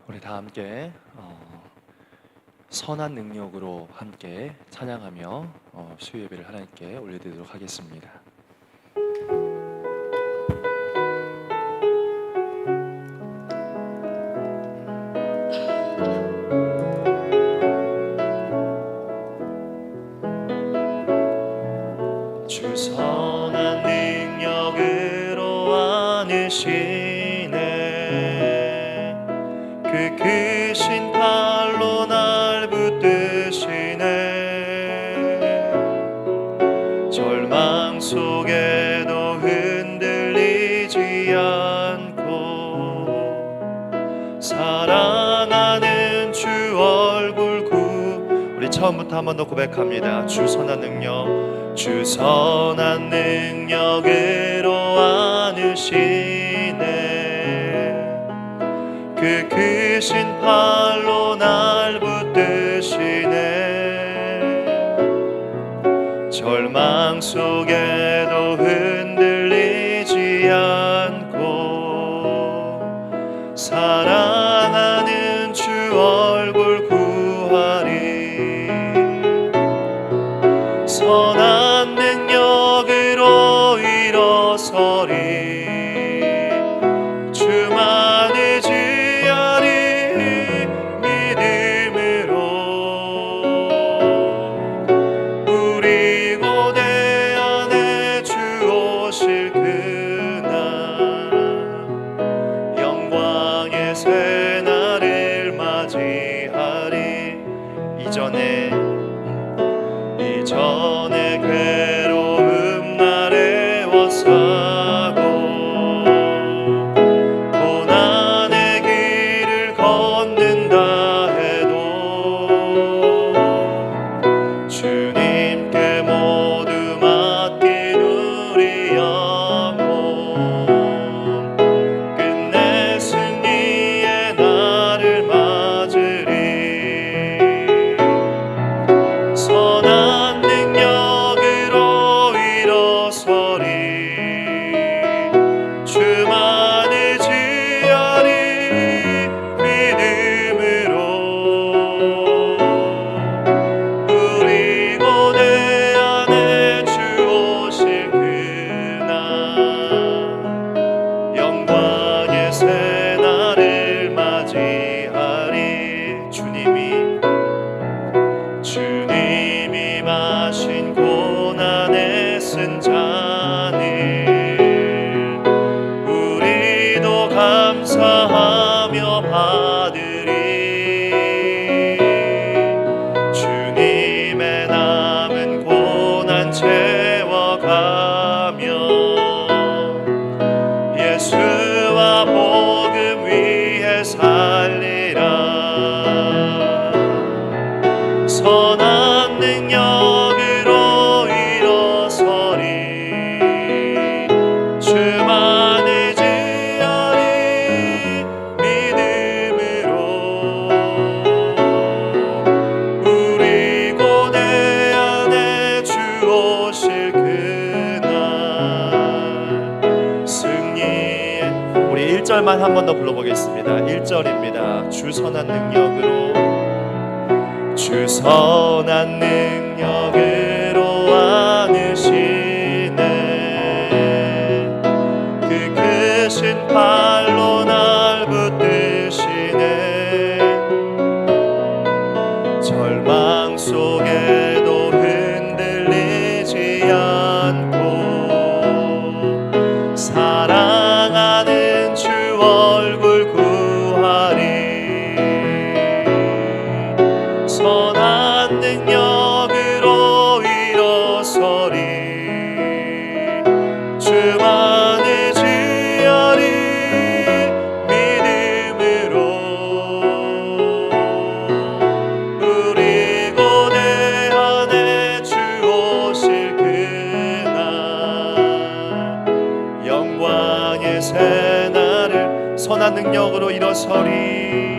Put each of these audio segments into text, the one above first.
우리 다 함께 선한 능력으로 함께 찬양하며 수요 예배를 하나님께 올려드리도록 하겠습니다. 주 선한 능력으로 안으시네. 그 크신 팔로 날 붙드시네. 절망 속에도 흔들리지 않고 사랑하는 주 얼굴 우리 처음부터 한 번 더 고백합니다. 주 선한 능력, 주 선한 능력으로 안으시네. 그 크신 팔로 날 붙드시네. 절망 속에도 흔들리지 않고 사랑하는 주 얼굴 구하리. 선한 능력으로 일어서리. 주만 의지하리. 믿음으로 우리 고대 안에 주 오실 그날 영광의 새날을 맞이하리. 이전에 괴로움 날에 워싸고 고난의 길을 걷는다 해도 주님께 모두 맡긴 우리 영혼 끝내 승리의 날을 맞으리. 선한 능력으로 일어서리. 주만 의지하리. 믿음으로 우리 고대 안에 주 오실 그날 영광의 새날을 맞이하리. 주님이 마신 고난의 쓴 잔을 우리도 감사하며 받으리. 주님의 남은 고난 채워가며 예수와 복음 위에 살리라. 선한 능력으로 일어서리. 주만 의지하리. 믿음으로 우리 고대 안에 주 오실 그날 승리의 우리 1절만 한 번 더 불러보겠습니다. 1절입니다. 주 선한 능력으로. 주 선한 능력으로 안으시네. 그 크신 팔로 날 붙드시네. 절망 속에도 흔들리지 않고 사랑하는 주 얼굴 구하리. 선한 능력으로 일어서리. 주만 의지하리. 믿음으로 우리 고대 안에 주 오실 그날 영광의 새날을 선한 능력으로 일어서리.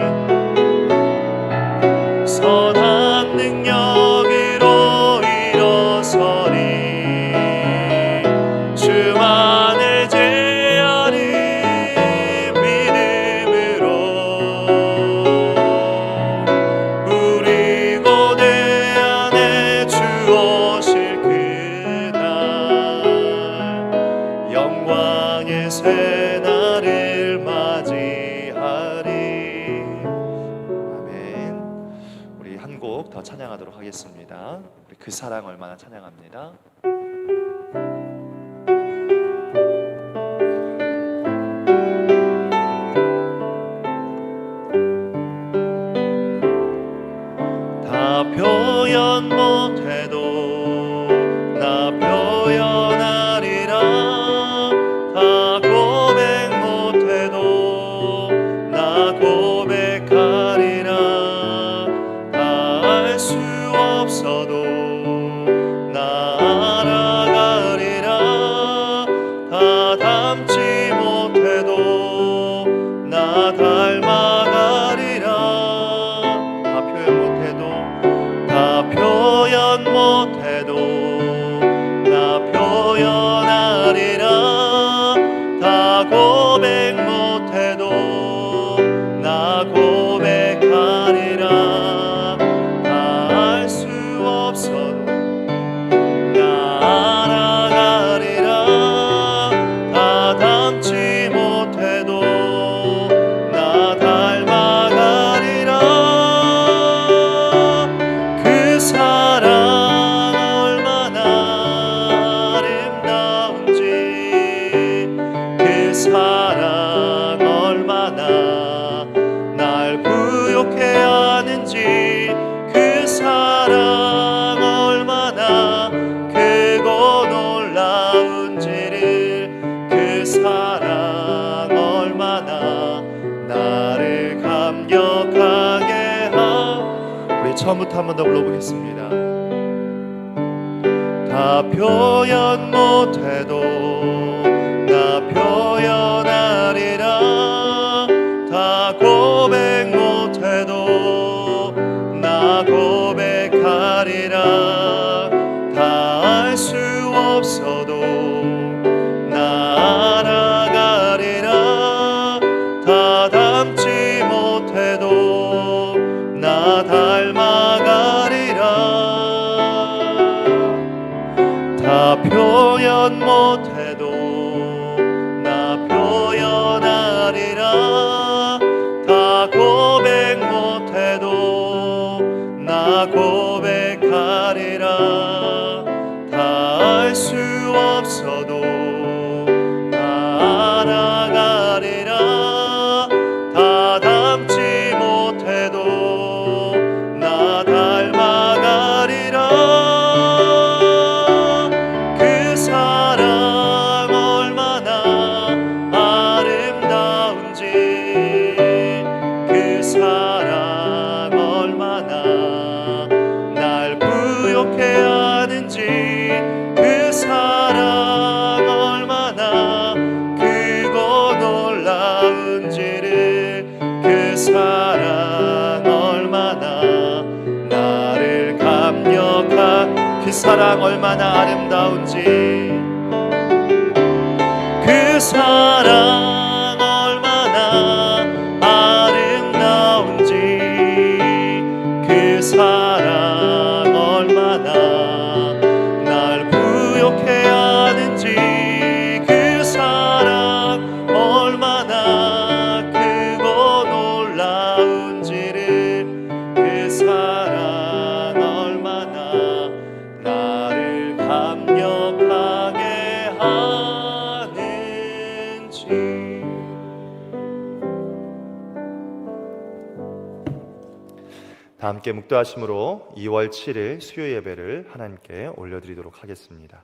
선한 능력으로 일어서리. 주만 의지하리. 믿음으로 찬양하도록 하겠습니다. 우리 그 사랑 얼마나 찬양합니다. 다 표현 못해도 나 표현하리라. 다 고백 못해도 나 고백하리라. 다 알 수 없어도 나 알아가리라. 다 담지 못해도 나 닮아가리라. 다 표현 못해도 다 표현 못해도 나 표현하리라. 다 고백 못해도 나 고백하리라. 다 알 수 없어도 나 알아가리라. 다 담지 못해도 나 닮아가리라. 그 사랑 얼마나 아름다운지, 그 사랑 얼마나 날 부욕해 하는지, 그 사랑 얼마나 크고 놀라운지를, 그 사랑 얼마나 나를 감격하게 우리 처음부터 한 번 더 불러보겠습니다. 다 표현 못해도 나 표현하리라. 다 고백 못해도 나 고백하리라. 다 알 수 없어도 나 알아가리라. 다 담지 못해도 나 닮아가리라. 다 표현 못해도 나 표현하리라. 다 고백 못해도 나 고백하리라. 다 알 수 없어도 나 알아가리라. 다 담지 못해도 나 닮아가리라. 그 사랑 얼마나 아름다운지, 그 사랑 얼마나 날 부욕해 하는지, 그 사랑 얼마나 크고 놀라운지를, 그 사랑 얼마나 나를 감격한, 그 사랑 얼마나 아름다운지, 그 사랑 얼마나 아름다운지, 그 사랑 얼마나 날 부욕해 하는지, 그 사랑 얼마나 크고 놀라운지를, 그 사랑 얼마나 나를 감격하게 하는지. 다 함께 묵도하심으로 2월 7일 수요 예배를 하나님께 올려드리도록 하겠습니다.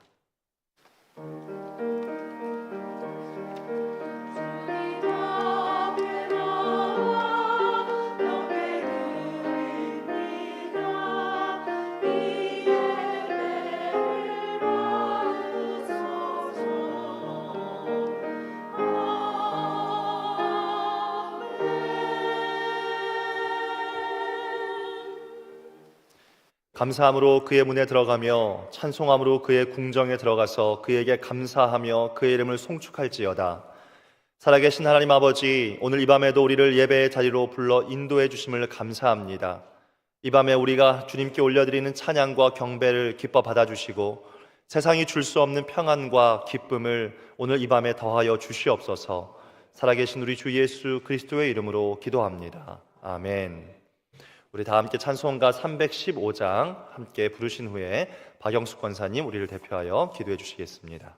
감사함으로 그의 문에 들어가며 찬송함으로 그의 궁정에 들어가서 그에게 감사하며 그의 이름을 송축할지어다. 살아계신 하나님 아버지, 오늘 이 밤에도 우리를 예배의 자리로 불러 인도해 주심을 감사합니다. 이 밤에 우리가 주님께 올려드리는 찬양과 경배를 기뻐 받아주시고 세상이 줄 수 없는 평안과 기쁨을 오늘 이 밤에 더하여 주시옵소서. 살아계신 우리 주 예수 그리스도의 이름으로 기도합니다. 아멘. 우리 다 함께 찬송가 315장 함께 부르신 후에 박영숙 권사님 우리를 대표하여 기도해 주시겠습니다.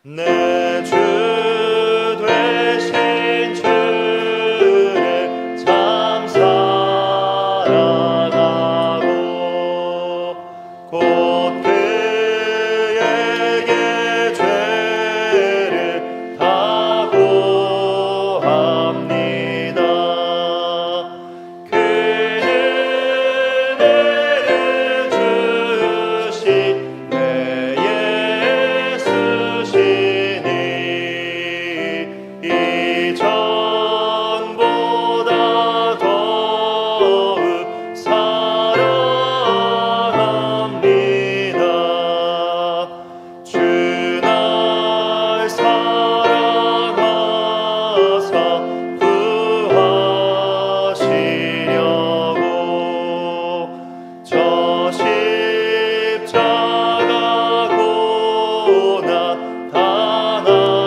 내 주 되신 주를 참 사랑하고 곧 그에게 죄를 다 고합니다. 그는 은혜를 주신 내 예수시니 이전보다 더욱 사랑합니다. 주 날 사랑하사 구하시려고 저 십자가 고난 당하셨도다.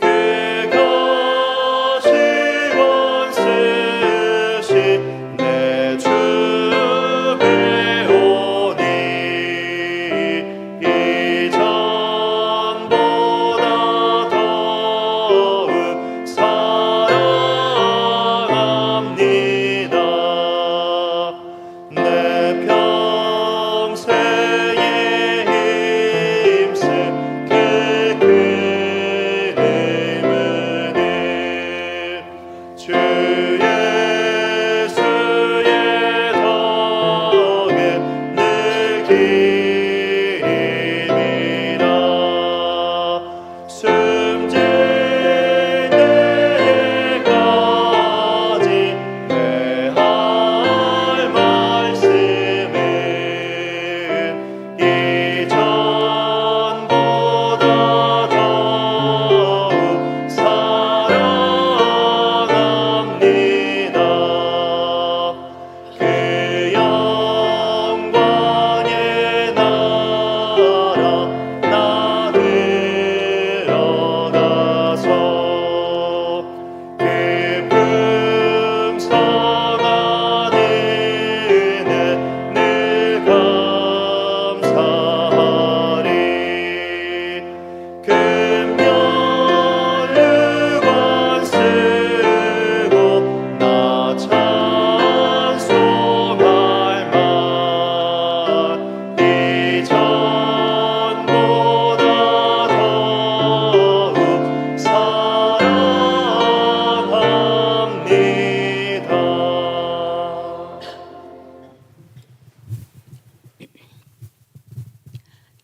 그것이 원수신 내 주 배우니 이전보다 더욱 사랑합니다. 내 평생에 힘쓸 그 은혜를 주 예수의 덕에 늘 기림이라. 숨질 때에까지 내 할 말씀은 이전보다 더욱 사랑합니다. 그 영광의 나라 나 들어가서 그 풍성한 은혜 늘 감사하리. 금면류관 쓰고 나 찬송할 만 이전보다 더욱 사랑합니다.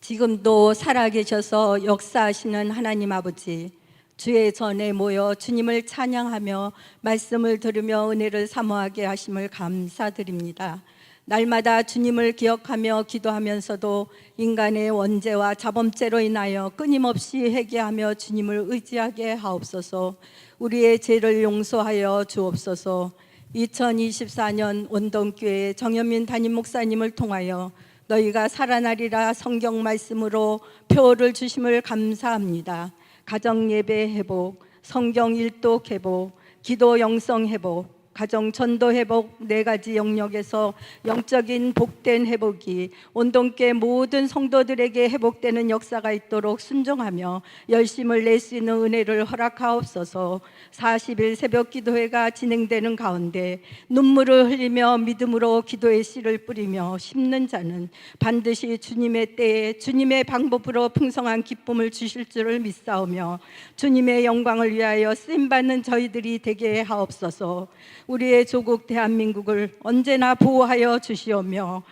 지금도 살아계셔서 역사하시는 하나님 아버지, 주의 전에 모여 주님을 찬양하며 말씀을 들으며 은혜를 사모하게 하심을 감사드립니다. 날마다 주님을 기억하며 기도하면서도 인간의 원죄와 자범죄로 인하여 끊임없이 회개하며 주님을 의지하게 하옵소서. 우리의 죄를 용서하여 주옵소서. 2024년 원동교회 정현민 담임 목사님을 통하여 너희가 살아나리라 성경 말씀으로 표를 주심을 감사합니다. 가정 예배 회복, 성경 일독 회복, 기도 영성 회복, 가정 전도 회복 네 가지 영역에서 영적인 복된 회복이 온동교회 모든 성도들에게 회복되는 역사가 있도록 순종하며 열심을 낼 수 있는 은혜를 허락하옵소서. 40일 새벽 기도회가 진행되는 가운데 눈물을 흘리며 믿음으로 기도의 씨를 뿌리며 심는 자는 반드시 주님의 때에 주님의 방법으로 풍성한 기쁨을 주실 줄을 믿사오며 주님의 영광을 위하여 쓰임받는 저희들이 되게 하옵소서. 우리의 조국 대한민국을 언제나 보호하여 주시오며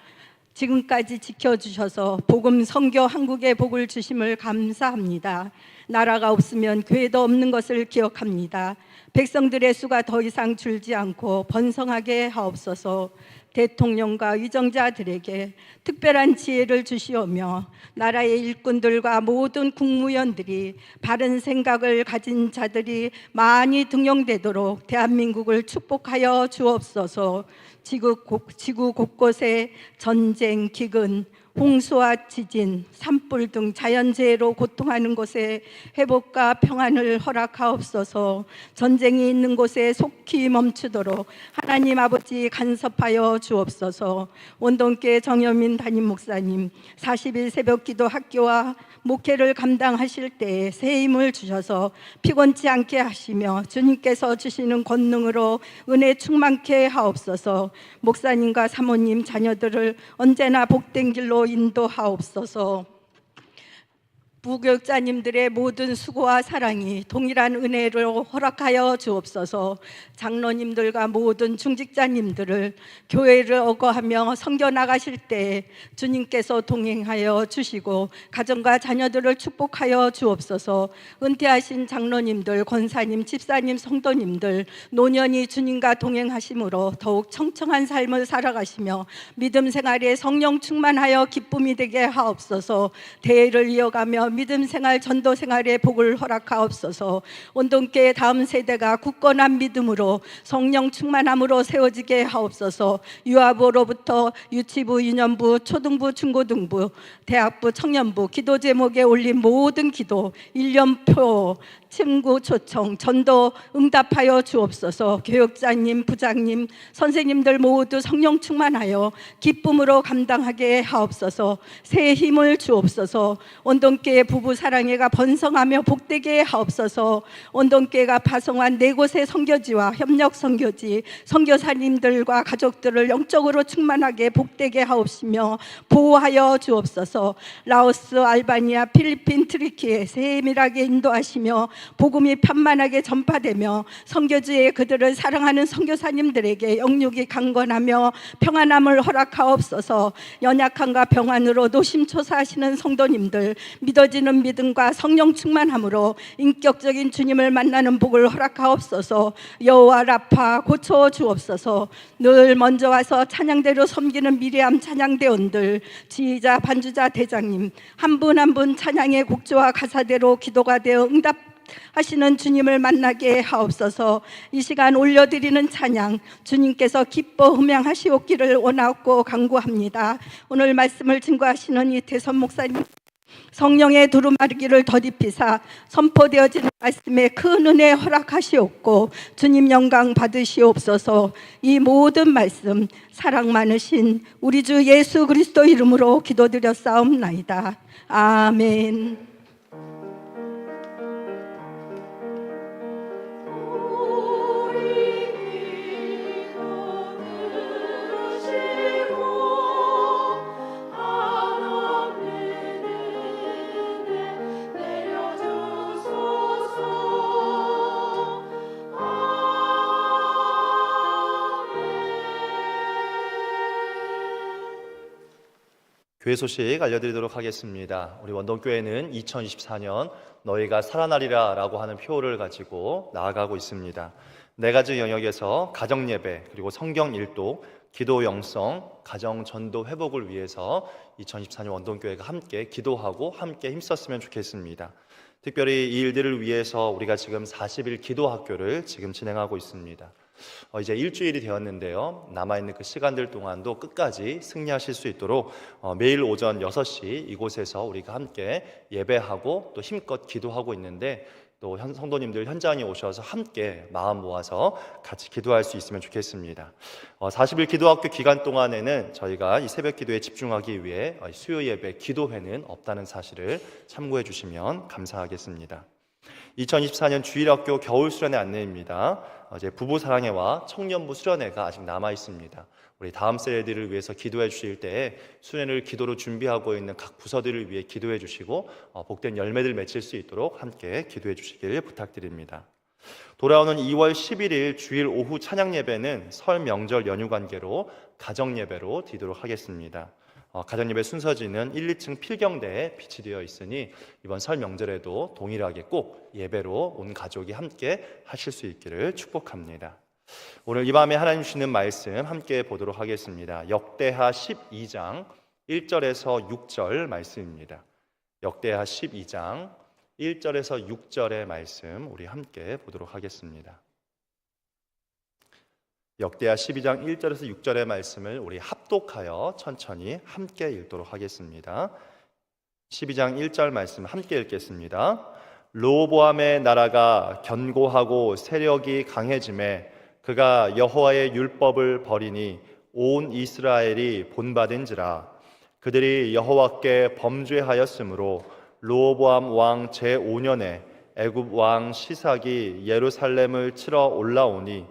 지금까지 지켜주셔서 복음 선교 한국의 복을 주심을 감사합니다. 나라가 없으면 교회도 없는 것을 기억합니다. 백성들의 수가 더 이상 줄지 않고 번성하게 하옵소서. 대통령과 위정자들에게 특별한 지혜를 주시오며 나라의 일꾼들과 모든 국무위원들이 바른 생각을 가진 자들이 많이 등용되도록 대한민국을 축복하여 주옵소서. 지구 곳곳에 전쟁, 기근, 홍수와 지진, 산불 등 자연재해로 고통하는 곳에 회복과 평안을 허락하옵소서. 전쟁이 있는 곳에 속히 멈추도록 하나님 아버지 간섭하여 주옵소서. 원동교회 정여민 담임 목사님 40일 새벽기도 학교와 목회를 감당하실 때에 새 힘을 주셔서 피곤치 않게 하시며 주님께서 주시는 권능으로 은혜 충만케 하옵소서. 목사님과 사모님 자녀들을 언제나 복된 길로 인도하옵소서. 부교육자님들의 모든 수고와 사랑이 동일한 은혜로 허락하여 주옵소서. 장로님들과 모든 중직자님들을 교회를 어거하며 섬겨 나가실 때 주님께서 동행하여 주시고 가정과 자녀들을 축복하여 주옵소서. 은퇴하신 장로님들, 권사님, 집사님, 성도님들 노년이 주님과 동행하심으로 더욱 청청한 삶을 살아가시며 믿음 생활에 성령 충만하여 기쁨이 되게 하옵소서. 대회를 이어가며 믿음 생활, 전도 생활의 복을 허락하옵소서. 온동교회 다음 세대가 굳건한 믿음으로 성령 충만함으로 세워지게 하옵소서. 유아부로부터 유치부, 유년부, 초등부, 중고등부, 대학부, 청년부 기도 제목에 올린 모든 기도, 일련표, 친구 초청, 전도 응답하여 주옵소서. 교육자님, 부장님, 선생님들 모두 성령 충만하여 기쁨으로 감당하게 하옵소서. 새 힘을 주옵소서. 온동교회 부부 사랑회가 번성하며 복되게 하옵소서. 온동교회가 파송한 4곳의 선교지와 협력 선교지, 선교사님들과 가족들을 영적으로 충만하게 복되게 하옵시며 보호하여 주옵소서. 라오스, 알바니아, 필리핀, 트리키에 세밀하게 인도하시며 복음이 편만하게 전파되며 선교지에 그들을 사랑하는 선교사님들에게 영육이 강건하며 평안함을 허락하옵소서. 연약함과 평안으로 노심초사하시는 성도님들 믿어지는 믿음과 성령 충만함으로 인격적인 주님을 만나는 복을 허락하옵소서. 여호와 라파 고쳐 주옵소서. 늘 먼저 와서 찬양대로 섬기는 미리암 찬양대원들, 지휘자, 반주자, 대장님 한 분 한 분 찬양의 곡조와 가사대로 기도가 되어 응답하시는 주님을 만나게 하옵소서. 이 시간 올려드리는 찬양 주님께서 기뻐 흠양하시옵기를 원하옵고 간구합니다. 오늘 말씀을 증거하시는 이태선 목사님 성령의 두루마리기를 더딥히사 선포되어지는 말씀에 큰 은혜 허락하시옵고 주님 영광 받으시옵소서. 이 모든 말씀 사랑 많으신 우리 주 예수 그리스도 이름으로 기도드렸사옵나이다. 아멘. 교회 소식 알려드리도록 하겠습니다. 우리 원동교회는 2024년 너희가 살아나리라 라고 하는 표를 가지고 나아가고 있습니다. 4가지 영역에서 가정예배, 그리고 성경 일독, 기도 영성, 가정 전도 회복을 위해서 2024년 원동교회가 함께 기도하고 함께 힘썼으면 좋겠습니다. 특별히 이 일들을 위해서 우리가 지금 40일 기도학교를 지금 진행하고 있습니다. 이제 일주일이 되었는데요. 남아있는 그 시간들 동안도 끝까지 승리하실 수 있도록 매일 오전 6시 이곳에서 우리가 함께 예배하고 또 힘껏 기도하고 있는데, 또 성도님들 현장에 오셔서 함께 마음 모아서 같이 기도할 수 있으면 좋겠습니다. 40일 기도학교 기간 동안에는 저희가 이 새벽 기도에 집중하기 위해 수요 예배 기도회는 없다는 사실을 참고해 주시면 감사하겠습니다. 2024년 주일학교 겨울 수련회 안내입니다. 이제 부부 사랑회와 청년부 수련회가 아직 남아 있습니다. 우리 다음 세대들을 위해서 기도해 주실 때에 수련회를 기도로 준비하고 있는 각 부서들을 위해 기도해 주시고 복된 열매들 맺힐 수 있도록 함께 기도해 주시길 부탁드립니다. 돌아오는 2월 11일 주일 오후 찬양 예배는 설 명절 연휴 관계로 가정 예배로 드리도록 하겠습니다. 가정예배 순서지는 1, 2층 필경대에 비치되어 있으니 이번 설 명절에도 동일하게 꼭 예배로 온 가족이 함께 하실 수 있기를 축복합니다. 오늘 이 밤에 하나님 주시는 말씀 함께 보도록 하겠습니다. 역대하 12장 1절에서 6절 말씀입니다. 역대하 12장 1절에서 6절의 말씀 우리 함께 보도록 하겠습니다. 역대하 12장 1절에서 6절의 말씀을 우리 합독하여 천천히 함께 읽도록 하겠습니다. 12장 1절 말씀 함께 읽겠습니다. 르호보암의 나라가 견고하고 세력이 강해짐에 그가 여호와의 율법을 버리니 온 이스라엘이 본받은지라. 그들이 여호와께 범죄하였으므로 르호보암 왕 제5년에 애굽 왕 시삭이 예루살렘을 치러 올라오니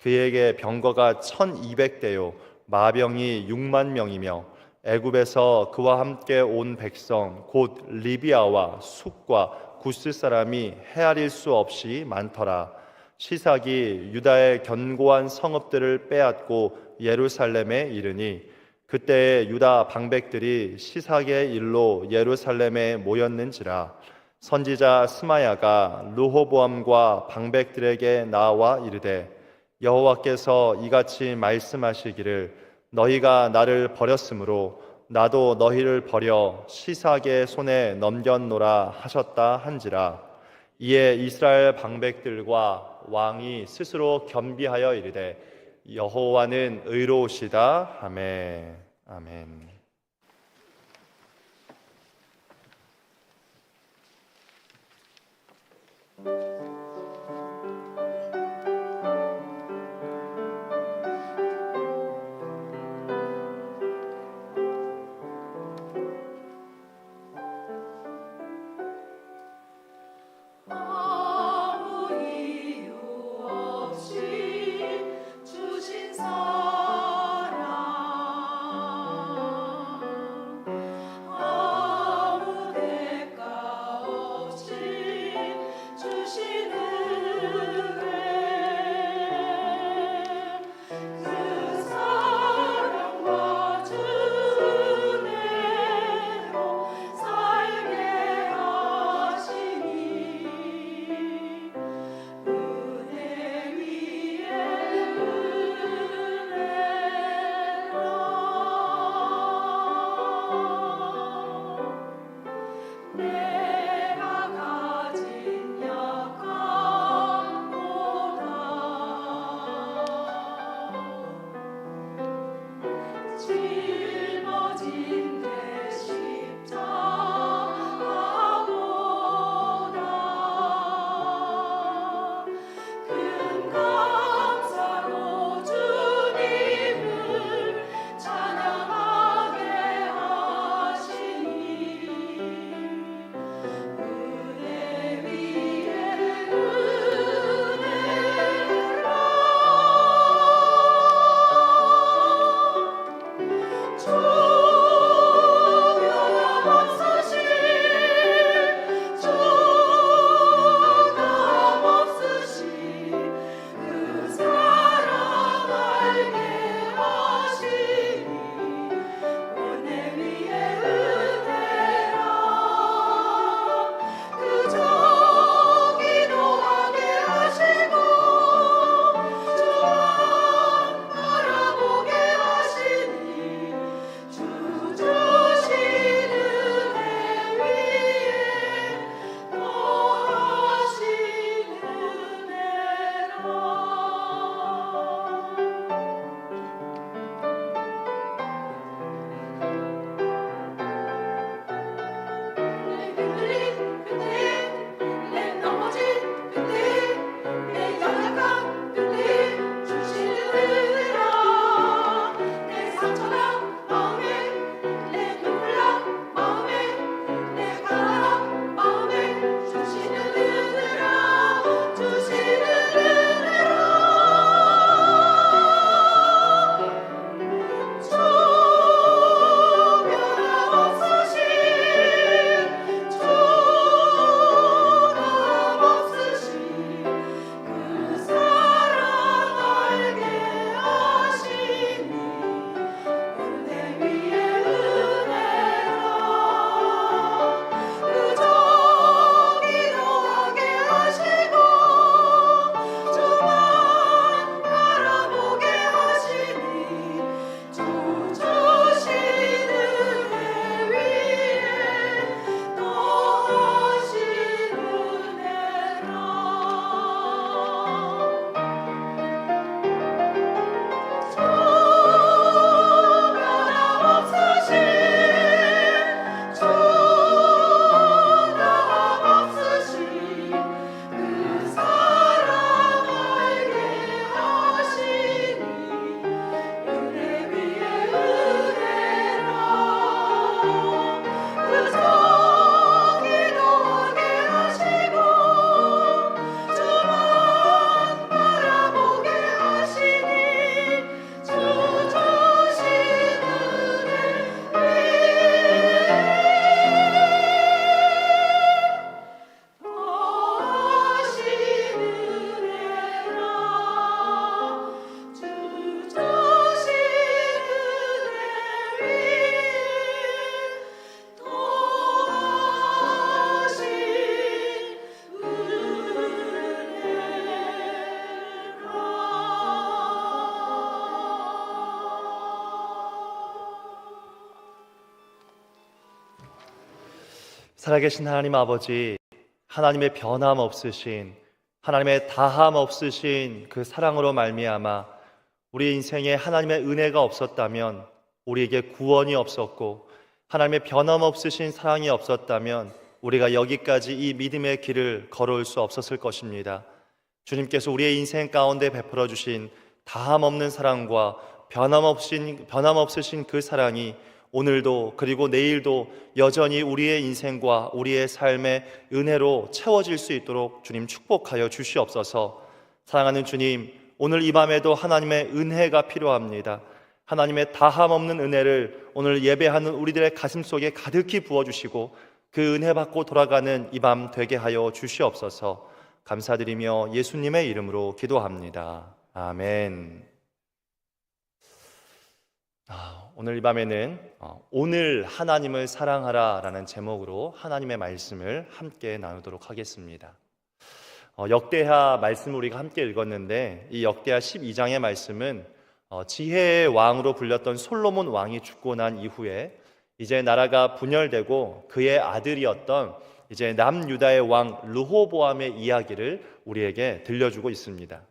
그에게 병거가 1200대요 마병이 6만 명이며 애굽에서 그와 함께 온 백성 곧 리비아와 숫과 구스 사람이 헤아릴 수 없이 많더라. 시삭이 유다의 견고한 성읍들을 빼앗고 예루살렘에 이르니 그때에 유다 방백들이 시삭의 일로 예루살렘에 모였는지라. 선지자 스마야가 르호보암과 방백들에게 나와 이르되 여호와께서 이같이 말씀하시기를 너희가 나를 버렸으므로 나도 너희를 버려 시삭의 손에 넘겼노라 하셨다 한지라. 이에 이스라엘 방백들과 왕이 스스로 겸비하여 이르되 여호와는 의로우시다 하매. 아멘. 살아계신 하나님 아버지, 하나님의 변함없으신, 하나님의 다함없으신 그 사랑으로 말미암아 우리 인생에 하나님의 은혜가 없었다면 우리에게 구원이 없었고, 하나님의 변함없으신 사랑이 없었다면 우리가 여기까지 이 믿음의 길을 걸어올 수 없었을 것입니다. 주님께서 우리의 인생 가운데 베풀어 주신 다함없는 사랑과 변함없으신 그 사랑이 오늘도 그리고 내일도 여전히 우리의 인생과 우리의 삶의 은혜로 채워질 수 있도록 주님 축복하여 주시옵소서. 사랑하는 주님, 오늘 이 밤에도 하나님의 은혜가 필요합니다. 하나님의 다함없는 은혜를 오늘 예배하는 우리들의 가슴 속에 가득히 부어주시고 그 은혜 받고 돌아가는 이 밤 되게 하여 주시옵소서. 감사드리며 예수님의 이름으로 기도합니다. 아멘. 오늘 이 밤에는 오늘 하나님을 사랑하라 라는 제목으로 하나님의 말씀을 함께 나누도록 하겠습니다. 역대하 말씀을 우리가 함께 읽었는데, 이 역대하 12장의 말씀은 지혜의 왕으로 불렸던 솔로몬 왕이 죽고 난 이후에 이제 나라가 분열되고 그의 아들이었던 이제 남유다의 왕 르호보암의 이야기를 우리에게 들려주고 있습니다.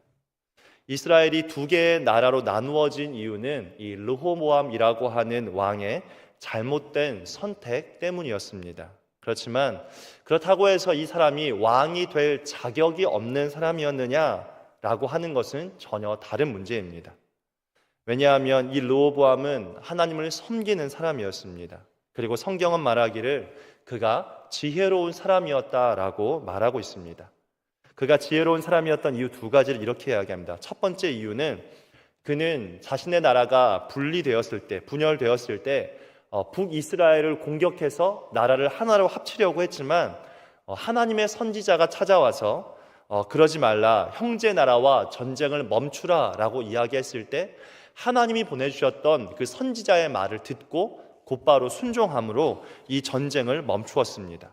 이스라엘이 두 개의 나라로 나누어진 이유는 이 르호보암이라고 하는 왕의 잘못된 선택 때문이었습니다. 그렇지만 그렇다고 해서 이 사람이 왕이 될 자격이 없는 사람이었느냐라고 하는 것은 전혀 다른 문제입니다. 왜냐하면 이 르호보암은 하나님을 섬기는 사람이었습니다. 그리고 성경은 말하기를 그가 지혜로운 사람이었다라고 말하고 있습니다. 그가 지혜로운 사람이었던 이유 두 가지를 이렇게 이야기합니다. 첫 번째 이유는 그는 자신의 나라가 분열되었을 때 북이스라엘을 공격해서 나라를 하나로 합치려고 했지만 하나님의 선지자가 찾아와서 그러지 말라, 형제 나라와 전쟁을 멈추라 라고 이야기했을 때 하나님이 보내주셨던 그 선지자의 말을 듣고 곧바로 순종함으로 이 전쟁을 멈추었습니다.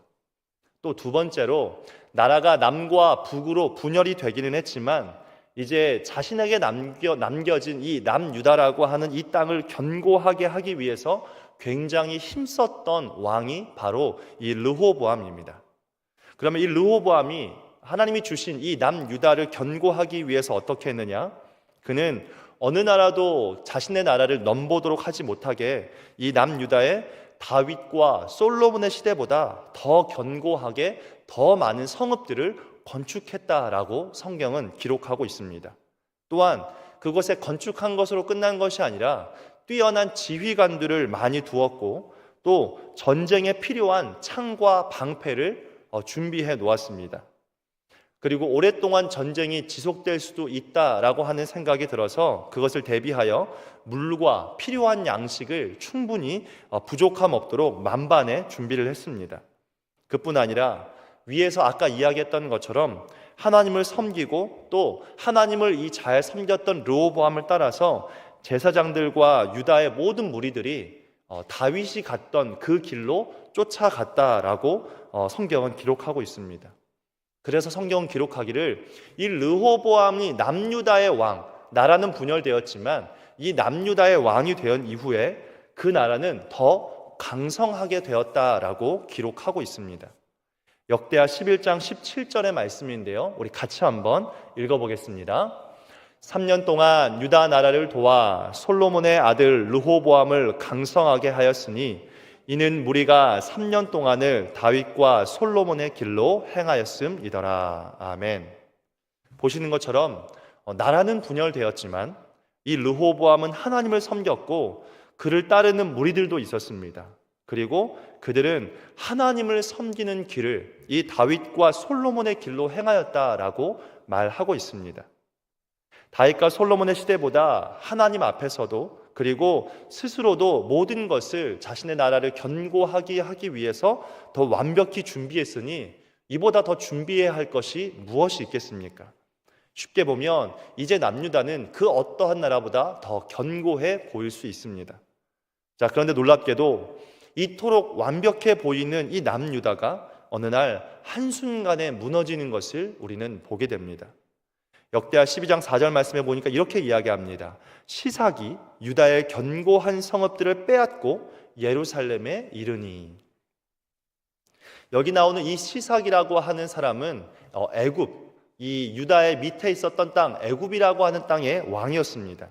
또 두 번째로 나라가 남과 북으로 분열이 되기는 했지만 이제 자신에게 남겨진 이 남유다라고 하는 이 땅을 견고하게 하기 위해서 굉장히 힘썼던 왕이 바로 이 르호보암입니다. 그러면 이 르호보암이 하나님이 주신 이 남유다를 견고하기 위해서 어떻게 했느냐? 그는 어느 나라도 자신의 나라를 넘보도록 하지 못하게 이 남유다에 다윗과 솔로몬의 시대보다 더 견고하게 더 많은 성읍들을 건축했다라고 성경은 기록하고 있습니다. 또한 그것에 건축한 것으로 끝난 것이 아니라 뛰어난 지휘관들을 많이 두었고 또 전쟁에 필요한 창과 방패를 준비해 놓았습니다. 그리고 오랫동안 전쟁이 지속될 수도 있다라고 하는 생각이 들어서 그것을 대비하여 물과 필요한 양식을 충분히 부족함 없도록 만반의 준비를 했습니다. 그뿐 아니라 위에서 아까 이야기했던 것처럼 하나님을 섬기고 또 하나님을 이 잘 섬겼던 르호보암을 따라서 제사장들과 유다의 모든 무리들이 다윗이 갔던 그 길로 쫓아갔다라고 성경은 기록하고 있습니다. 그래서 성경은 기록하기를 이 르호보암이 남유다의 왕, 나라는 분열되었지만 이 남유다의 왕이 된 이후에 그 나라는 더 강성하게 되었다라고 기록하고 있습니다. 역대하 11장 17절의 말씀인데요, 우리 같이 한번 읽어보겠습니다. 3년 동안 유다 나라를 도와 솔로몬의 아들 르호보암을 강성하게 하였으니 이는 무리가 3년 동안을 다윗과 솔로몬의 길로 행하였음이더라. 아멘. 보시는 것처럼 나라는 분열되었지만 이 르호보암은 하나님을 섬겼고 그를 따르는 무리들도 있었습니다. 그리고 그들은 하나님을 섬기는 길을 이 다윗과 솔로몬의 길로 행하였다라고 말하고 있습니다. 다윗과 솔로몬의 시대보다 하나님 앞에서도 그리고 스스로도 모든 것을 자신의 나라를 견고하게 하기 위해서 더 완벽히 준비했으니 이보다 더 준비해야 할 것이 무엇이 있겠습니까? 쉽게 보면 이제 남유다는 그 어떠한 나라보다 더 견고해 보일 수 있습니다. 자, 그런데 놀랍게도 이토록 완벽해 보이는 이 남유다가 어느 날 한순간에 무너지는 것을 우리는 보게 됩니다. 역대하 12장 4절 말씀에 보니까 이렇게 이야기합니다. 시삭이 유다의 견고한 성읍들을 빼앗고 예루살렘에 이르니. 여기 나오는 이 시삭이라고 하는 사람은 애굽, 이 유다의 밑에 있었던 땅, 애굽이라고 하는 땅의 왕이었습니다.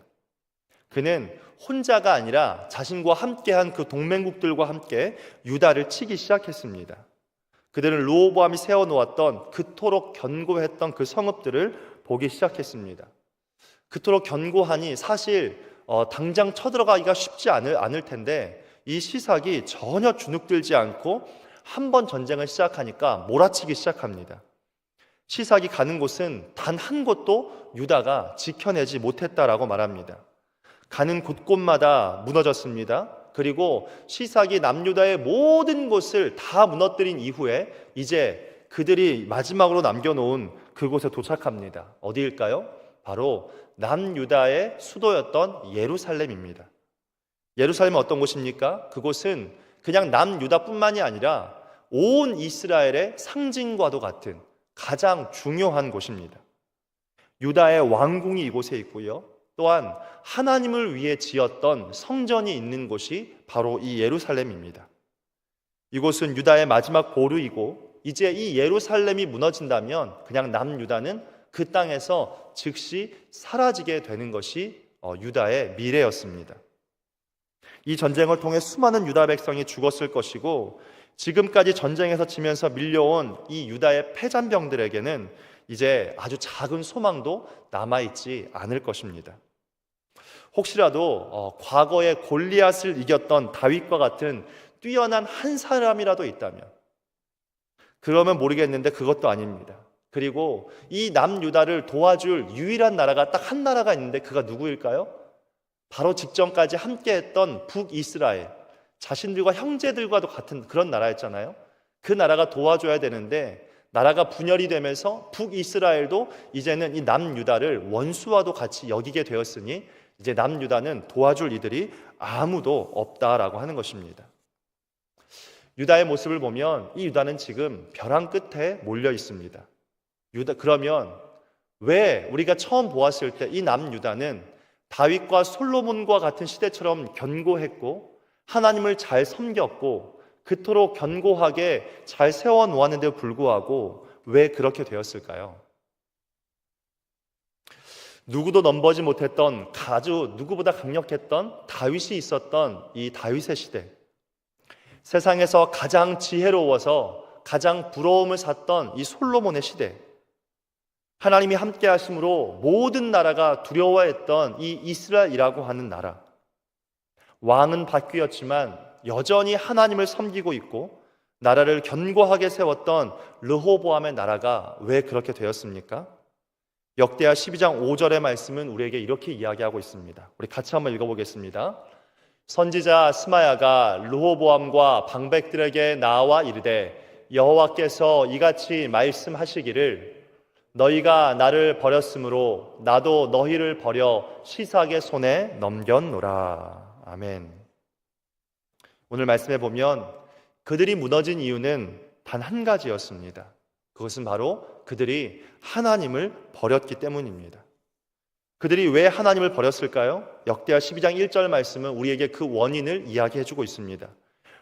그는 혼자가 아니라 자신과 함께한 그 동맹국들과 함께 유다를 치기 시작했습니다. 그들은 르호보암이 세워놓았던 그토록 견고했던 그 성읍들을 보기 시작했습니다. 그토록 견고하니 사실 당장 쳐들어가기가 쉽지 않을 텐데 이 시삭이 전혀 주눅들지 않고 한 번 전쟁을 시작하니까 몰아치기 시작합니다. 시삭이 가는 곳은 단 한 곳도 유다가 지켜내지 못했다라고 말합니다. 가는 곳곳마다 무너졌습니다. 그리고 시삭이 남유다의 모든 곳을 다 무너뜨린 이후에 이제 그들이 마지막으로 남겨놓은 그곳에 도착합니다. 어디일까요? 바로 남유다의 수도였던 예루살렘입니다. 예루살렘은 어떤 곳입니까? 그곳은 그냥 남유다뿐만이 아니라 온 이스라엘의 상징과도 같은 가장 중요한 곳입니다. 유다의 왕궁이 이곳에 있고요. 또한 하나님을 위해 지었던 성전이 있는 곳이 바로 이 예루살렘입니다. 이곳은 유다의 마지막 보루이고 이제 이 예루살렘이 무너진다면 그냥 남유다는 그 땅에서 즉시 사라지게 되는 것이 유다의 미래였습니다. 이 전쟁을 통해 수많은 유다 백성이 죽었을 것이고 지금까지 전쟁에서 지면서 밀려온 이 유다의 패잔병들에게는 이제 아주 작은 소망도 남아있지 않을 것입니다. 혹시라도 과거에 골리앗을 이겼던 다윗과 같은 뛰어난 한 사람이라도 있다면 그러면 모르겠는데 그것도 아닙니다. 그리고 이 남유다를 도와줄 유일한 나라가 딱 한 나라가 있는데 그가 누구일까요? 바로 직전까지 함께했던 북이스라엘, 자신들과 형제들과도 같은 그런 나라였잖아요. 그 나라가 도와줘야 되는데 나라가 분열이 되면서 북이스라엘도 이제는 이 남유다를 원수와도 같이 여기게 되었으니 이제 남유다는 도와줄 이들이 아무도 없다라고 하는 것입니다. 유다의 모습을 보면 이 유다는 지금 벼랑 끝에 몰려 있습니다. 그러면 왜 우리가 처음 보았을 때 이 남유다는 다윗과 솔로몬과 같은 시대처럼 견고했고 하나님을 잘 섬겼고 그토록 견고하게 잘 세워놓았는데도 불구하고 왜 그렇게 되었을까요? 누구도 넘보지 못했던 아주 누구보다 강력했던 다윗이 있었던 이 다윗의 시대, 세상에서 가장 지혜로워서 가장 부러움을 샀던 이 솔로몬의 시대, 하나님이 함께 하심으로 모든 나라가 두려워했던 이 이스라엘이라고 하는 나라, 왕은 바뀌었지만 여전히 하나님을 섬기고 있고 나라를 견고하게 세웠던 르호보암의 나라가 왜 그렇게 되었습니까? 역대하 12장 5절의 말씀은 우리에게 이렇게 이야기하고 있습니다. 우리 같이 한번 읽어보겠습니다. 선지자 스마야가 르호보암과 방백들에게 나와 이르되 여호와께서 이같이 말씀하시기를 너희가 나를 버렸으므로 나도 너희를 버려 시삭의 손에 넘겼노라. 아멘. 오늘 말씀에 보면 그들이 무너진 이유는 단 한 가지였습니다. 그것은 바로 그들이 하나님을 버렸기 때문입니다. 그들이 왜 하나님을 버렸을까요? 역대하 12장 1절 말씀은 우리에게 그 원인을 이야기해주고 있습니다.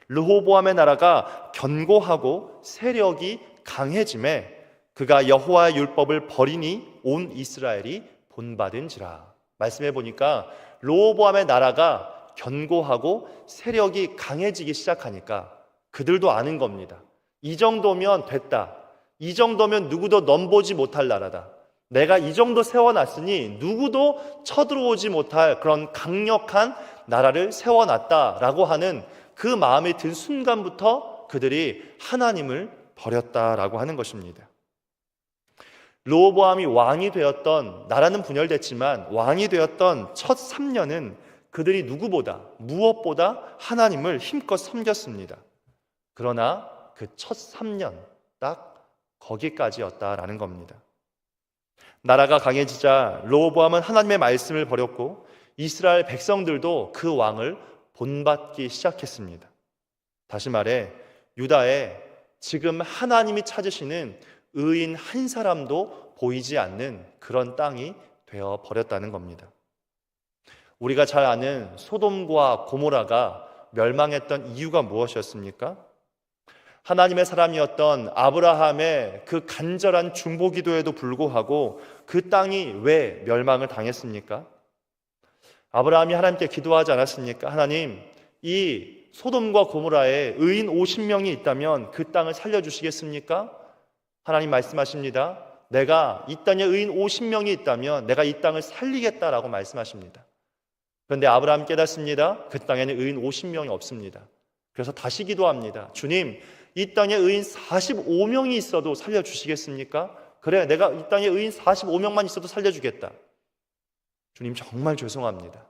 르호보암의 나라가 견고하고 세력이 강해짐에 그가 여호와의 율법을 버리니 온 이스라엘이 본받은지라. 말씀해 보니까 르호보암의 나라가 견고하고 세력이 강해지기 시작하니까 그들도 아는 겁니다. 이 정도면 됐다. 이 정도면 누구도 넘보지 못할 나라다. 내가 이 정도 세워놨으니 누구도 쳐들어오지 못할 그런 강력한 나라를 세워놨다라고 하는 그 마음이 든 순간부터 그들이 하나님을 버렸다라고 하는 것입니다. 르호보암이 왕이 되었던, 나라는 분열됐지만 왕이 되었던 첫 3년은 그들이 누구보다 무엇보다 하나님을 힘껏 섬겼습니다. 그러나 그 첫 3년 딱 거기까지였다라는 겁니다. 나라가 강해지자 르호보암은 하나님의 말씀을 버렸고 이스라엘 백성들도 그 왕을 본받기 시작했습니다. 다시 말해 유다에 지금 하나님이 찾으시는 의인 한 사람도 보이지 않는 그런 땅이 되어 버렸다는 겁니다. 우리가 잘 아는 소돔과 고모라가 멸망했던 이유가 무엇이었습니까? 하나님의 사람이었던 아브라함의 그 간절한 중보기도에도 불구하고 그 땅이 왜 멸망을 당했습니까? 아브라함이 하나님께 기도하지 않았습니까? 하나님, 이 소돔과 고모라에 의인 50명이 있다면 그 땅을 살려주시겠습니까? 하나님 말씀하십니다. 내가 이 땅에 의인 50명이 있다면 내가 이 땅을 살리겠다라고 말씀하십니다. 그런데 아브라함이 깨닫습니다. 그 땅에는 의인 50명이 없습니다. 그래서 다시 기도합니다. 주님, 이 땅에 의인 45명이 있어도 살려주시겠습니까? 그래, 내가 이 땅에 의인 45명만 있어도 살려주겠다. 주님, 정말 죄송합니다.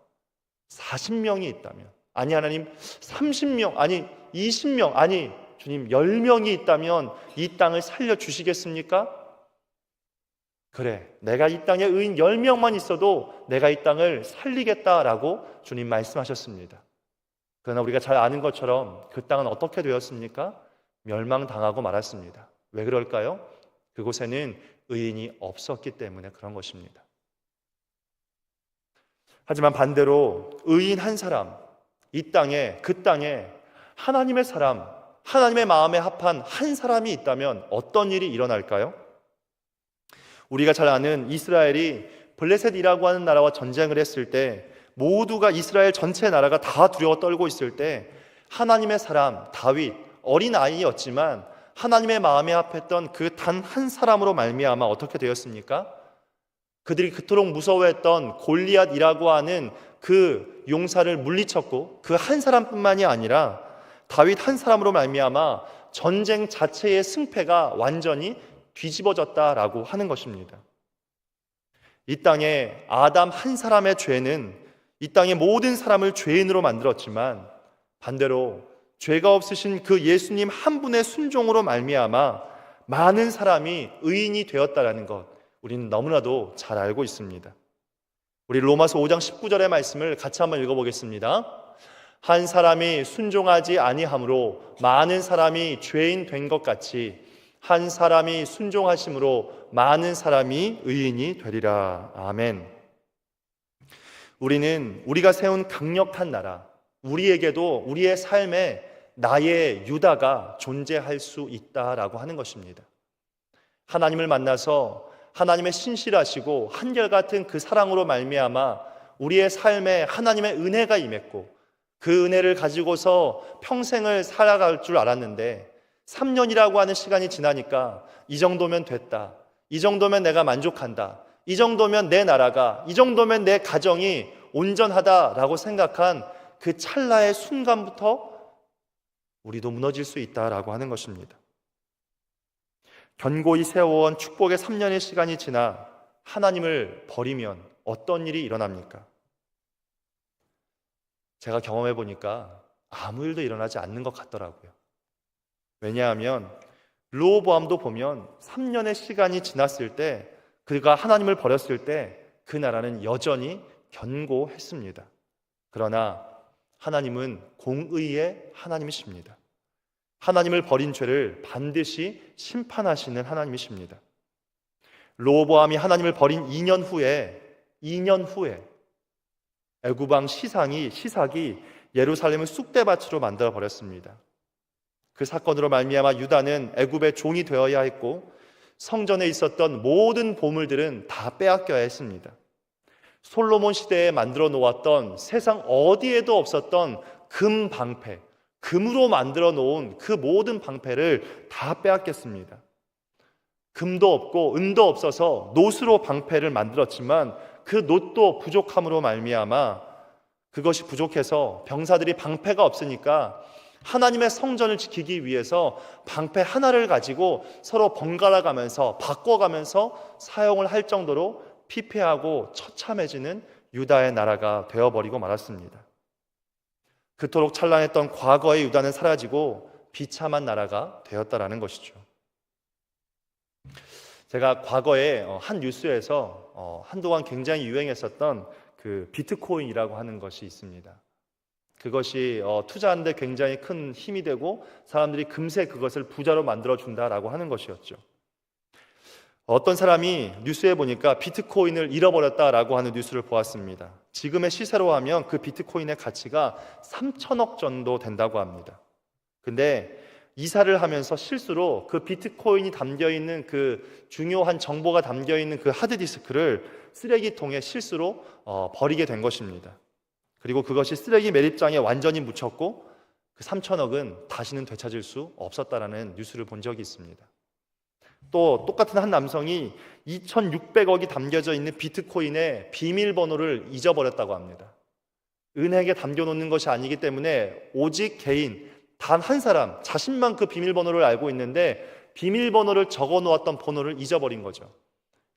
40명이 있다면, 아니 하나님 30명, 아니 20명, 아니 주님 10명이 있다면 이 땅을 살려주시겠습니까? 그래, 내가 이 땅에 의인 10명만 있어도 내가 이 땅을 살리겠다라고 주님 말씀하셨습니다. 그러나 우리가 잘 아는 것처럼 그 땅은 어떻게 되었습니까? 멸망당하고 말았습니다. 왜 그럴까요? 그곳에는 의인이 없었기 때문에 그런 것입니다. 하지만 반대로 의인 한 사람, 이 땅에, 그 땅에 하나님의 사람, 하나님의 마음에 합한 한 사람이 있다면 어떤 일이 일어날까요? 우리가 잘 아는 이스라엘이 블레셋이라고 하는 나라와 전쟁을 했을 때 모두가 이스라엘 전체 나라가 다 두려워 떨고 있을 때 하나님의 사람 다윗, 어린아이였지만 하나님의 마음에 합했던 그 단 한 사람으로 말미암아 어떻게 되었습니까? 그들이 그토록 무서워했던 골리앗이라고 하는 그 용사를 물리쳤고 그 한 사람뿐만이 아니라 다윗 한 사람으로 말미암아 전쟁 자체의 승패가 완전히 뒤집어졌다라고 하는 것입니다. 이 땅에 아담 한 사람의 죄는 이 땅의 모든 사람을 죄인으로 만들었지만 반대로 죄가 없으신 그 예수님 한 분의 순종으로 말미암아 많은 사람이 의인이 되었다라는 것, 우리는 너무나도 잘 알고 있습니다. 우리 로마서 5장 19절의 말씀을 같이 한번 읽어보겠습니다. 한 사람이 순종하지 아니함으로 많은 사람이 죄인 된 것 같이 한 사람이 순종하심으로 많은 사람이 의인이 되리라. 아멘. 우리는 우리가 세운 강력한 나라, 우리에게도 우리의 삶에 나의 유다가 존재할 수 있다라고 하는 것입니다. 하나님을 만나서 하나님의 신실하시고 한결같은 그 사랑으로 말미암아 우리의 삶에 하나님의 은혜가 임했고 그 은혜를 가지고서 평생을 살아갈 줄 알았는데 3년이라고 하는 시간이 지나니까 이 정도면 됐다, 이 정도면 내가 만족한다, 이 정도면 내 나라가, 이 정도면 내 가정이 온전하다라고 생각한 그 찰나의 순간부터 우리도 무너질 수 있다라고 하는 것입니다. 견고히 세워온 축복의 3년의 시간이 지나 하나님을 버리면 어떤 일이 일어납니까? 제가 경험해 보니까 아무 일도 일어나지 않는 것 같더라고요. 왜냐하면 르호보암도 보면 3년의 시간이 지났을 때 그가 하나님을 버렸을 때 그 나라는 여전히 견고했습니다. 그러나 하나님은 공의의 하나님이십니다. 하나님을 버린 죄를 반드시 심판하시는 하나님이십니다. 르호보암이 하나님을 버린 2년 후에 애굽 왕 시삭이 예루살렘을 쑥대밭으로 만들어 버렸습니다. 그 사건으로 말미암아 유다는 애굽의 종이 되어야 했고 성전에 있었던 모든 보물들은 다 빼앗겨야 했습니다. 솔로몬 시대에 만들어 놓았던 세상 어디에도 없었던 금 방패, 금으로 만들어 놓은 그 모든 방패를 다 빼앗겼습니다. 금도 없고 은도 없어서 놋으로 방패를 만들었지만 그 놋도 부족함으로 말미암아 그것이 부족해서 병사들이 방패가 없으니까 하나님의 성전을 지키기 위해서 방패 하나를 가지고 서로 번갈아 가면서 바꿔가면서 사용을 할 정도로 피폐하고 처참해지는 유다의 나라가 되어버리고 말았습니다. 그토록 찬란했던 과거의 유다는 사라지고 비참한 나라가 되었다라는 것이죠. 제가 과거에 한 뉴스에서 한동안 굉장히 유행했었던 그 비트코인이라고 하는 것이 있습니다. 그것이 투자하는데 굉장히 큰 힘이 되고 사람들이 금세 그것을 부자로 만들어준다라고 하는 것이었죠. 어떤 사람이 뉴스에 보니까 비트코인을 잃어버렸다라고 하는 뉴스를 보았습니다. 지금의 시세로 하면 그 비트코인의 가치가 3천억 정도 된다고 합니다. 근데 이사를 하면서 실수로 그 비트코인이 담겨있는 그 중요한 정보가 담겨있는 그 하드디스크를 쓰레기통에 실수로 버리게 된 것입니다. 그리고 그것이 쓰레기 매립장에 완전히 묻혔고 그 3천억은 다시는 되찾을 수 없었다라는 뉴스를 본 적이 있습니다. 또 똑같은 한 남성이 2,600억이 담겨져 있는 비트코인의 비밀번호를 잊어버렸다고 합니다. 은행에 담겨놓는 것이 아니기 때문에 오직 개인 단 한 사람 자신만 그 비밀번호를 알고 있는데 비밀번호를 적어놓았던 번호를 잊어버린 거죠.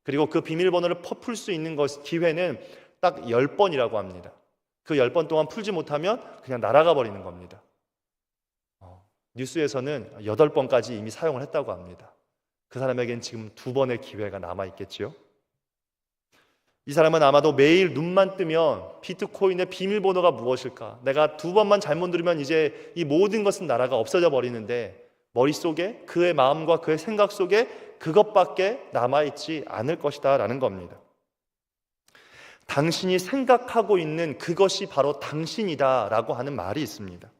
그리고 그 비밀번호를 풀 수 있는 기회는 딱 10번이라고 합니다. 그 10번 동안 풀지 못하면 그냥 날아가 버리는 겁니다. 뉴스에서는 8번까지 이미 사용을 했다고 합니다. 그 사람에겐 지금 2번의 기회가 남아있겠지요. 이 사람은 아마도 매일 눈만 뜨면 비트코인의 비밀번호가 무엇일까? 내가 2번만 잘못 누르면 이제 이 모든 것은 나라가 없어져 버리는데 머릿속에 그의 마음과 그의 생각 속에 그것밖에 남아있지 않을 것이다 라는 겁니다. 당신이 생각하고 있는 그것이 바로 당신이다 라고 하는 말이 있습니다.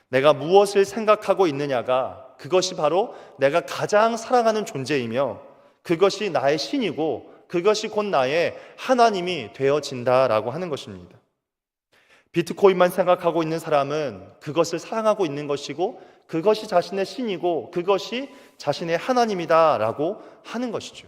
내가 무엇을 생각하고 있느냐가 그것이 바로 내가 가장 사랑하는 존재이며 그것이 나의 신이고 그것이 곧 나의 하나님이 되어진다라고 하는 것입니다. 비트코인만 생각하고 있는 사람은 그것을 사랑하고 있는 것이고 그것이 자신의 신이고 그것이 자신의 하나님이다라고 하는 것이죠.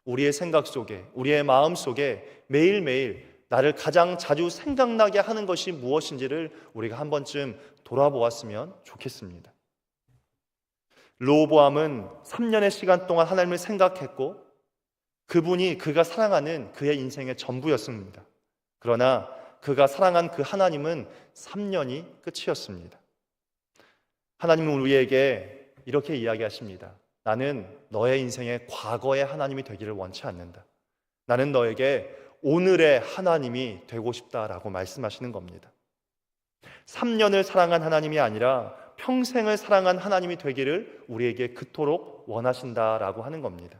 우리의 생각 속에, 우리의 마음 속에 매일매일 나를 가장 자주 생각나게 하는 것이 무엇인지를 우리가 한 번쯤 돌아보았으면 좋겠습니다. 르호보암은 3년의 시간 동안 하나님을 생각했고 그분이 그가 사랑하는 그의 인생의 전부였습니다. 그러나 그가 사랑한 그 하나님은 3년이 끝이었습니다. 하나님은 우리에게 이렇게 이야기하십니다. 나는 너의 인생의 과거의 하나님이 되기를 원치 않는다. 나는 너에게 오늘의 하나님이 되고 싶다라고 말씀하시는 겁니다. 3년을 사랑한 하나님이 아니라 평생을 사랑한 하나님이 되기를 우리에게 그토록 원하신다라고 하는 겁니다.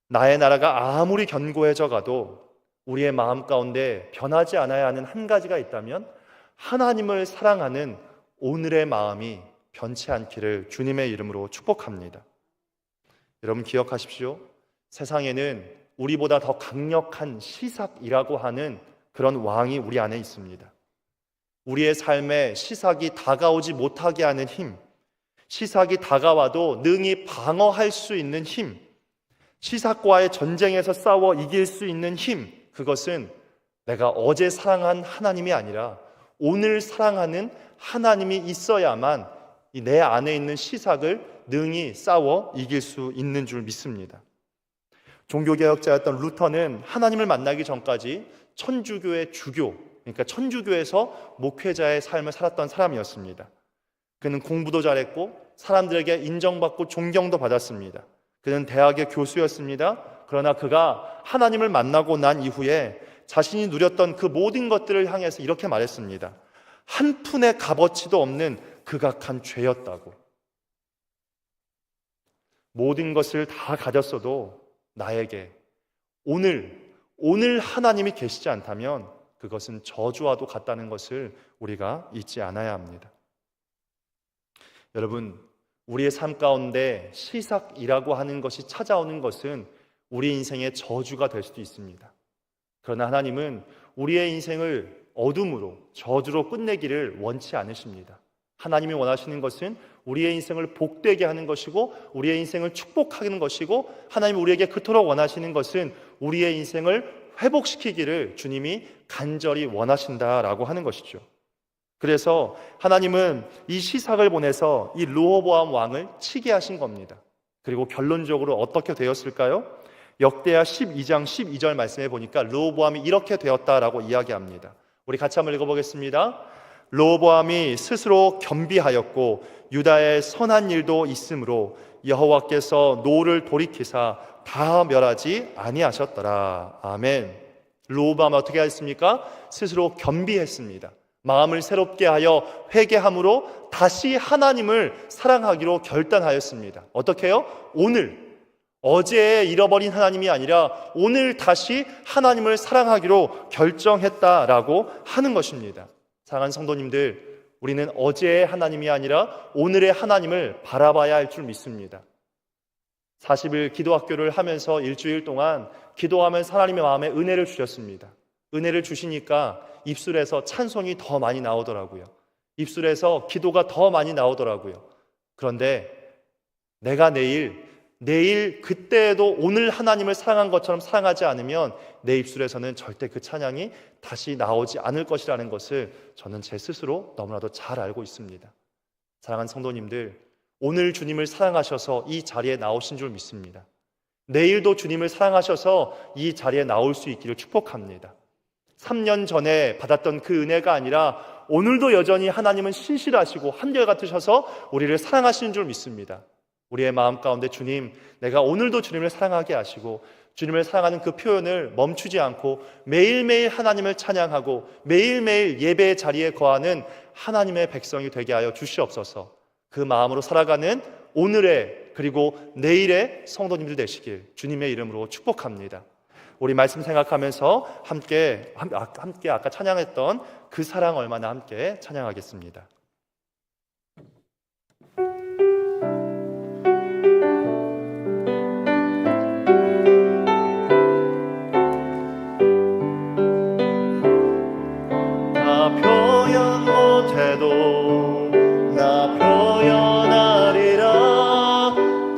나의 나라가 아무리 견고해져 가도 우리의 마음 가운데 변하지 않아야 하는 한 가지가 있다면 하나님을 사랑하는 오늘의 마음이 변치 않기를 주님의 이름으로 축복합니다. 여러분 기억하십시오. 세상에는 우리보다 더 강력한 시삭이라고 하는 그런 왕이 우리 안에 있습니다. 우리의 삶에 시삭이 다가오지 못하게 하는 힘, 시삭이 다가와도 능히 방어할 수 있는 힘, 시삭과의 전쟁에서 싸워 이길 수 있는 힘, 그것은 내가 어제 사랑한 하나님이 아니라 오늘 사랑하는 하나님이 있어야만 내 안에 있는 시삭을 능히 싸워 이길 수 있는 줄 믿습니다. 종교개혁자였던 루터는 하나님을 만나기 전까지 천주교의 주교, 그러니까 천주교에서 목회자의 삶을 살았던 사람이었습니다. 그는 공부도 잘했고 사람들에게 인정받고 존경도 받았습니다. 그는 대학의 교수였습니다. 그러나 그가 하나님을 만나고 난 이후에 자신이 누렸던 그 모든 것들을 향해서 이렇게 말했습니다. 한 푼의 값어치도 없는 극악한 죄였다고. 모든 것을 다 가졌어도 나에게 오늘 하나님이 계시지 않다면 그것은 저주와도 같다는 것을 우리가 잊지 않아야 합니다. 여러분, 우리의 삶 가운데 시삭이라고 하는 것이 찾아오는 것은 우리 인생의 저주가 될 수도 있습니다. 그러나 하나님은 우리의 인생을 어둠으로, 저주로 끝내기를 원치 않으십니다. 하나님이 원하시는 것은 우리의 인생을 복되게 하는 것이고 우리의 인생을 축복하는 것이고 하나님이 우리에게 그토록 원하시는 것은 우리의 인생을 회복시키기를 주님이 간절히 원하신다라고 하는 것이죠. 그래서 하나님은 이 시삭을 보내서 이 르호보암 왕을 치게 하신 겁니다. 그리고 결론적으로 어떻게 되었을까요? 역대하 12장 12절 말씀해 보니까 르호보암이 이렇게 되었다라고 이야기합니다. 우리 같이 한번 읽어보겠습니다. 르호보암이 스스로 겸비하였고 유다의 선한 일도 있으므로 여호와께서 노를 돌이키사 다 멸하지 아니하셨더라. 아멘. 르호보암이 어떻게 했습니까? 스스로 겸비했습니다. 마음을 새롭게 하여 회개함으로 다시 하나님을 사랑하기로 결단하였습니다. 어떻게 해요? 어제 잃어버린 하나님이 아니라 오늘 다시 하나님을 사랑하기로 결정했다라고 하는 것입니다. 사랑하는 성도님들, 우리는 어제의 하나님이 아니라 오늘의 하나님을 바라봐야 할 줄 믿습니다. 40일 기도학교를 하면서 일주일 동안 기도하면서 하나님의 마음에 은혜를 주셨습니다. 은혜를 주시니까 입술에서 찬송이 더 많이 나오더라고요. 입술에서 기도가 더 많이 나오더라고요. 그런데 내가 내일 그때에도 오늘 하나님을 사랑한 것처럼 사랑하지 않으면 내 입술에서는 절대 그 찬양이 다시 나오지 않을 것이라는 것을 저는 제 스스로 너무나도 잘 알고 있습니다. 사랑하는 성도님들, 오늘 주님을 사랑하셔서 이 자리에 나오신 줄 믿습니다. 내일도 주님을 사랑하셔서 이 자리에 나올 수 있기를 축복합니다. 3년 전에 받았던 그 은혜가 아니라 오늘도 여전히 하나님은 신실하시고 한결같으셔서 우리를 사랑하시는 줄 믿습니다. 우리의 마음 가운데 주님, 내가 오늘도 주님을 사랑하게 하시고 주님을 사랑하는 그 표현을 멈추지 않고 매일매일 하나님을 찬양하고 매일매일 예배의 자리에 거하는 하나님의 백성이 되게 하여 주시옵소서. 그 마음으로 살아가는 오늘의 그리고 내일의 성도님들 되시길 주님의 이름으로 축복합니다. 우리 말씀 생각하면서 함께 아까 찬양했던 그 사랑 얼마나 함께 찬양하겠습니다. 나 표현 못해도 나 표현하리라.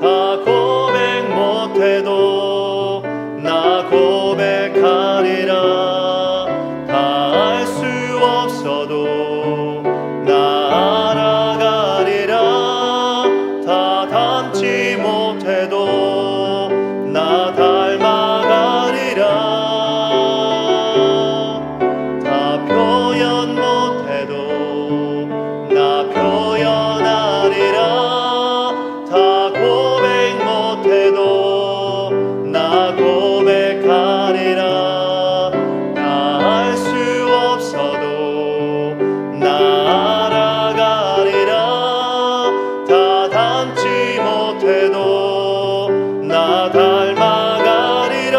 다 고백 못해도 나 고백하리라. 다 알 수 없어도 나 알아가리라. 다 닮지 못해도 나 닮아가리라. 다 표현 못해도 나 표현하리라. 다 고백 못해도 나 고백하리라. 다 알 수 없어도 나 알아가리라. 다 닮지 못해도 나 닮아가리라.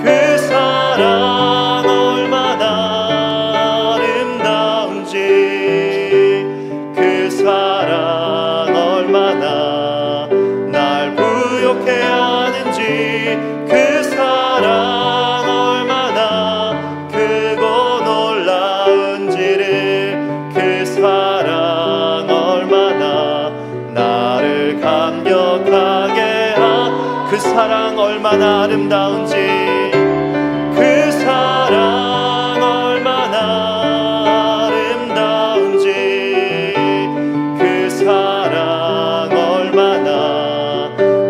그 사랑 얼마나 아름다운지, 그 사랑 얼마나 날 부욕해 하는지, 그 사랑 얼마나 크고 놀라운지를, 그 사랑 얼마나 나를 감격하게 한 그 사랑 얼마나 아름다운지, 그 사랑 얼마나 아름다운지, 그 사랑 얼마나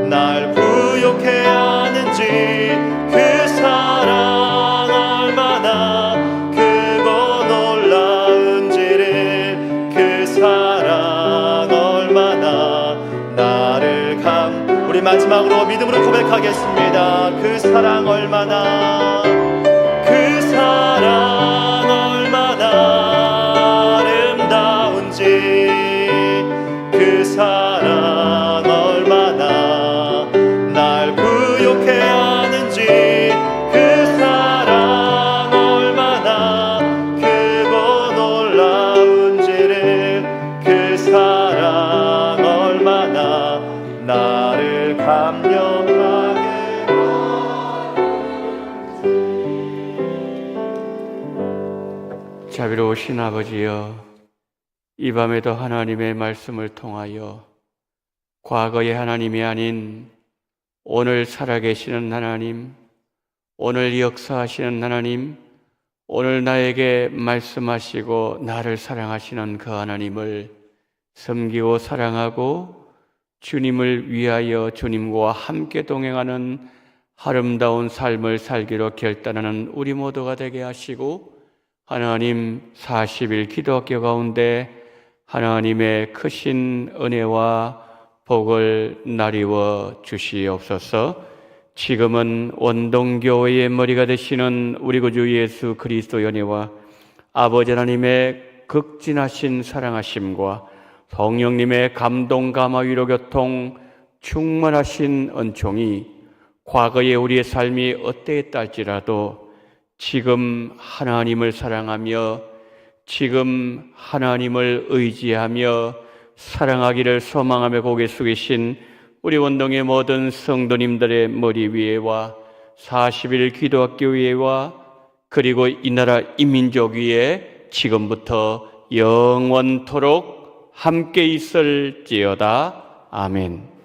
날 부욕해 하는지, 그 사랑 얼마나 크고 놀라운지를, 그 사랑 얼마나 나를 우리 마지막으로 믿음으로 고백하겠습니다. 그 사랑 얼마나, 그 사랑 얼마나 아름다운지, 그 사랑 얼마나 날 부욕해 하는지, 그 사랑 얼마나 크고 놀라운지를, 그 사랑 얼마나 나를 감격하게. 자비로우신 아버지여, 이 밤에도 하나님의 말씀을 통하여 과거의 하나님이 아닌 오늘 살아계시는 하나님, 오늘 역사하시는 하나님, 오늘 나에게 말씀하시고 나를 사랑하시는 그 하나님을 섬기고 사랑하고 주님을 위하여 주님과 함께 동행하는 아름다운 삶을 살기로 결단하는 우리 모두가 되게 하시고, 하나님 40일 기도학교 가운데 하나님의 크신 은혜와 복을 나리워 주시옵소서. 지금은 원동교회의 머리가 되시는 우리 구주 예수 그리스도의 은혜와 아버지 하나님의 극진하신 사랑하심과 성령님의 감동, 감화, 위로, 교통, 충만하신 은총이 과거의 우리의 삶이 어떠했다 할지라도 지금 하나님을 사랑하며 지금 하나님을 의지하며 사랑하기를 소망하며 고개 숙이신 우리 원동의 모든 성도님들의 머리 위에와 40일 기도학교 위에와 그리고 이 나라 이민족 위에 지금부터 영원토록 함께 있을지어다. 아멘.